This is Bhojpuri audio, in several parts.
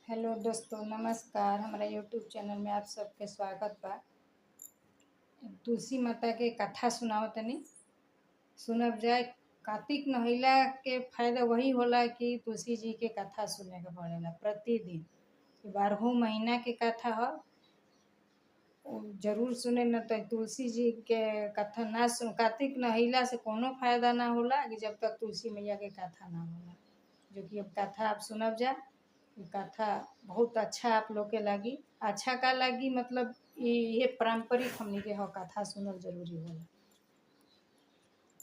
हेलो दोस्तों, नमस्कार। हमारा यूट्यूब चैनल में आप सबके स्वागत बा। तुलसी माता के कथा सुनाओ तनी सुनब जाए। कार्तिक महिला के फायदा वही होला कि तुलसी जी के कथा सुने के पड़ेला प्रतिदिन। 12 महीना के कथा ह, जरूर सुने। न तो तुलसी जी के कथा ना सुन, कार्तिक महिला से कोनो फायदा ना होला कि जब तक तुलसी मैया के कथा ना होला। जो कि अब कथा आप सुनब जा। कथा बहुत अच्छा आप लोग के लागी। अच्छा का लागी मतलब ये पारंपरिक हमनी के ह, कथा सुनल जरूरी होला।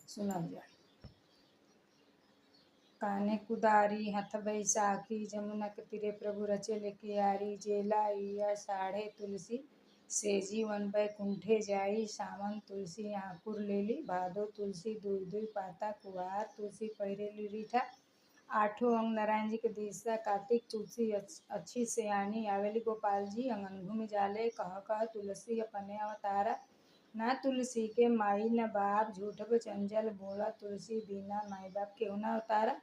सुनल जा। काने कुदारी हाथ बैसाखी, जमुना के तीरे प्रभु रचे लेके आरी। जेला इया साढ़े तुलसी, से जीवन बैकुंठे जाई। सावन तुलसी आकुर लेली, भादो तुलसी दुई दुई पाता। कुआर तुलसी पहिरेली रीठा, आठों अंग नारायण जी के दिशा। कार्तिक तुलसी अच्छी सयानी, आवेली गोपाल जी अंगन घूम जाले। कह कह तुलसी अपने अवतारा, ना तुलसी के माई न बाप। झूठब चंचल बोला, तुलसी बिना माई बाप केहू ना अवतारा।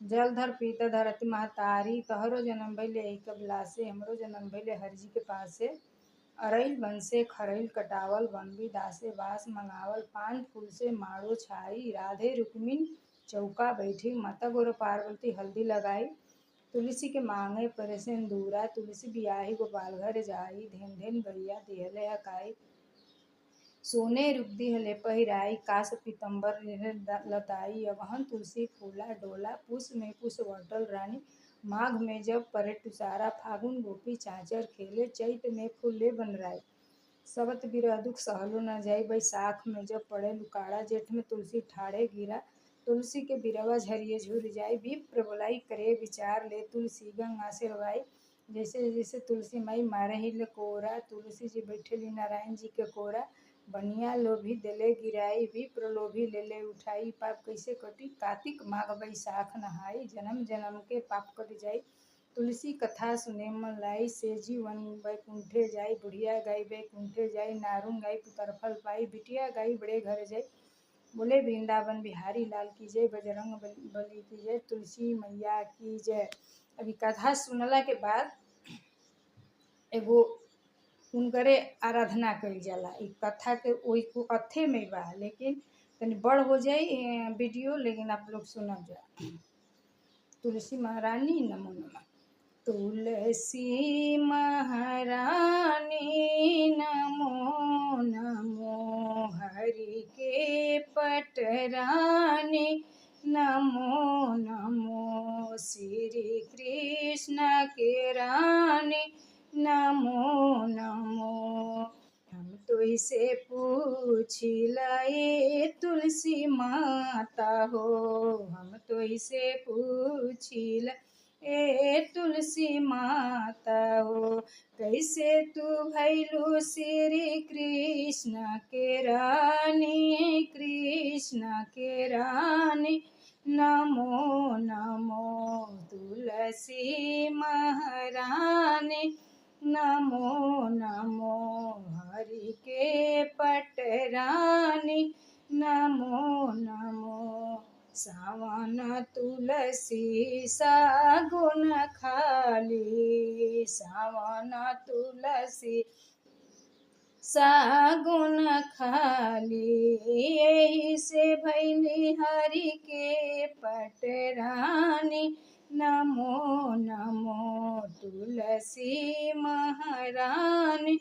जलधर पीत धरती महतारी, तहरो जन्म भइले एही कबिलासे। हमरो जन्म भइले हरि जी के पासे। अरइल बन से खरइल कटावल, वन बिदासे बास मंगावल। पान फूल से माड़ो छाई, राधे रुक्मिन चौका बैठी। माता गोर पार्वती हल्दी लगाई, तुलसी के मांगे परे सिंदूरा। तुलसी बियाही गोपाल घर जाई, धेन धेन गैया दिहले हकाई। सोने रूप दिहले पहिराई, कास पीतम्बर लताई। अगहन तुलसी फूला डोला, पूस में पूछवटल रानी। माघ में जब परे टुसारा, फागुन गोपी चाँचर खेले। चैत में फूले बनराई, सबत बिरह दुख सहलो न जाई। बैसाख में जब पड़े लुकाड़ा, जेठ में तुलसी ठाड़े गिरा। तुलसी के बिरवा झरिए झुर जाई, विप्र बोलाई करे विचार ले। तुलसी गंगा से रवाई, जैसे जैसे तुलसी माई मारे ही लकोरा। तुलसी जी बैठेली नारायण जी के कोरा, बनिया लोभी देले गिराई। विप्र लोभी लेले उठाई, पाप कैसे कटी। कार्तिक माघ बैसाख नहाई, जन्म जन्म के पाप कट जाई। तुलसी कथा सुने मन लाई, से जीवन बैकुंठे जाई। बुढ़िया गाई बैकुंठे जाई, नारुन गाई पुतर फल पाई। बिटिया गाई बड़े घर जाई, बोले वृंदावन बिहारी लाल की जय। बजरंग बली की जय, तुलसी मैया की जय। अभी कथा सुनला के बाद एगो उनकरे आराधना कइल जाला। इ कथा के ओई को अथे में बा, लेकिन तनी बड़ हो जाई वीडियो, लेकिन आप लोग सुनब जा। तुलसी महारानी नमो नमः। तुलसी महारानी नमो नमो, हरि के पटरानी नमो नमो। श्री कृष्ण के रानी नमो नमो। हम तो इसे पूछिला ये तुलसी माता हो, हम तो इसे पूछिला ए तुलसी माता हो। कैसे तू भैलू श्री कृष्ण के रानी, कृष्ण के रानी नमो नमो। तुलसी महारानी नमो नमो, हरि के पटरानी नमो नमो। सावन तुलसी सागुन खाली, सावन तुलसी सागुन खाली। यही से भैली हरि के पटरानी नमो नमो। तुलसी महारानी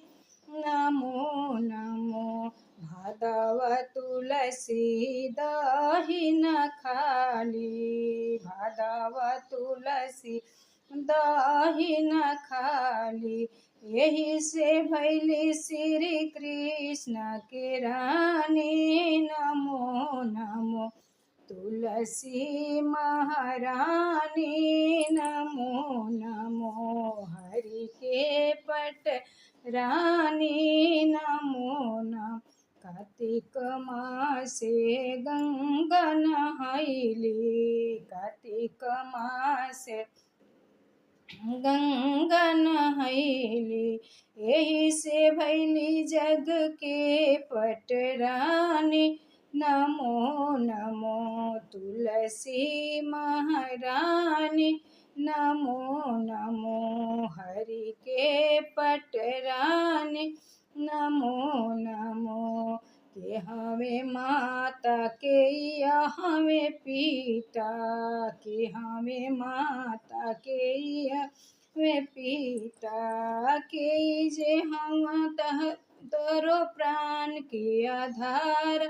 नमो नमो। भादव तुलसी दही न खाली, भादव तुलसी दही न खाली। यही से भैली श्री कृष्ण के रानी नमो नमो। तुलसी महारानी नमो नमो, हरि के पट रानी नमो नमो। कार्तिक मासे गंगा नहाइली, कार्तिक मासे गंगा नहाइली। यही से भैली जग के पटरानी नमो नमो। तुलसी महारानी नमो नमो हरि के पटरानी, नमो नमो के हमें माता के या हमें पिता के, हमें माता के या हमें पिता के, जे हम तरो प्राण के आधार,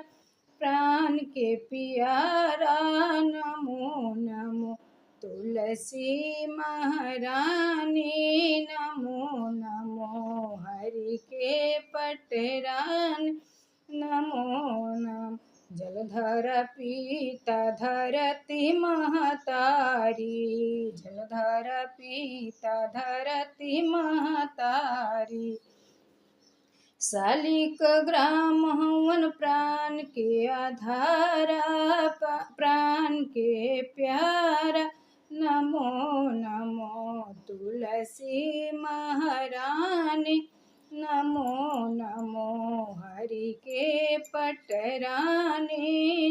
प्राण के पियारा, नमो नमो तुलसी महारानी, नमो नमो हरि के पटरानी, नमो नमो जलधर पिता धरती महतारी, जलधर पिता धरती महतारी, शालिक ग्राम हवन प्राण के आधारा, प्राण के प्यारा, नमो नमो तुलसी महारानी, नमो नमो हरि के पटरानी,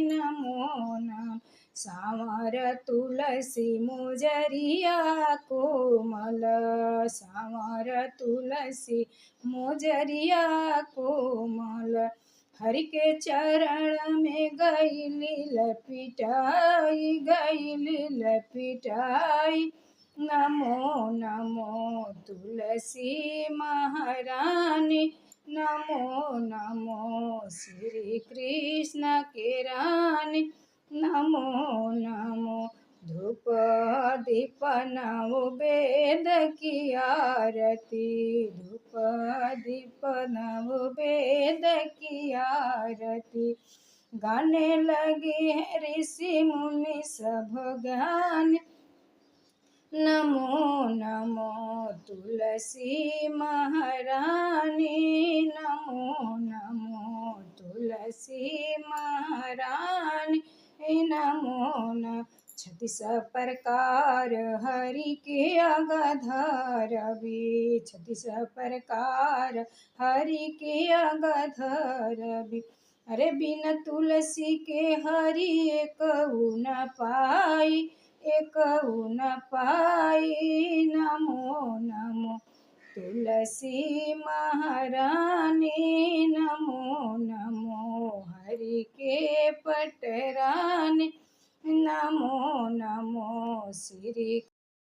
नमो नमो सांवर तुलसी मोजरिया कोमल, सांवर तुलसी मोजरिया कोमल, हरि के चरण में गईली लपिटाई, गईली लपिटाई, नमो नमो तुलसी महारानी, नमो नमो श्री कृष्ण के रानी, नमो नमो धूप दीप नव वेद की आरती, धूप दीप नव वेद की आरती, गाने लगे ऋषि मुनि सब ज्ञान, नमो नमो तुलसी महारानी, नमो नमो तुलसी महारानी, नमो नमो 36 प्रकार हरि के अगधर भी, 36 प्रकार हरि के अगधर भी, अरे बिन तुलसी के हरि एक न पाई, एक न पाई, नमो नमो तुलसी महारानी, नमो नमो हरि के पटरानी, नमो नमो श्री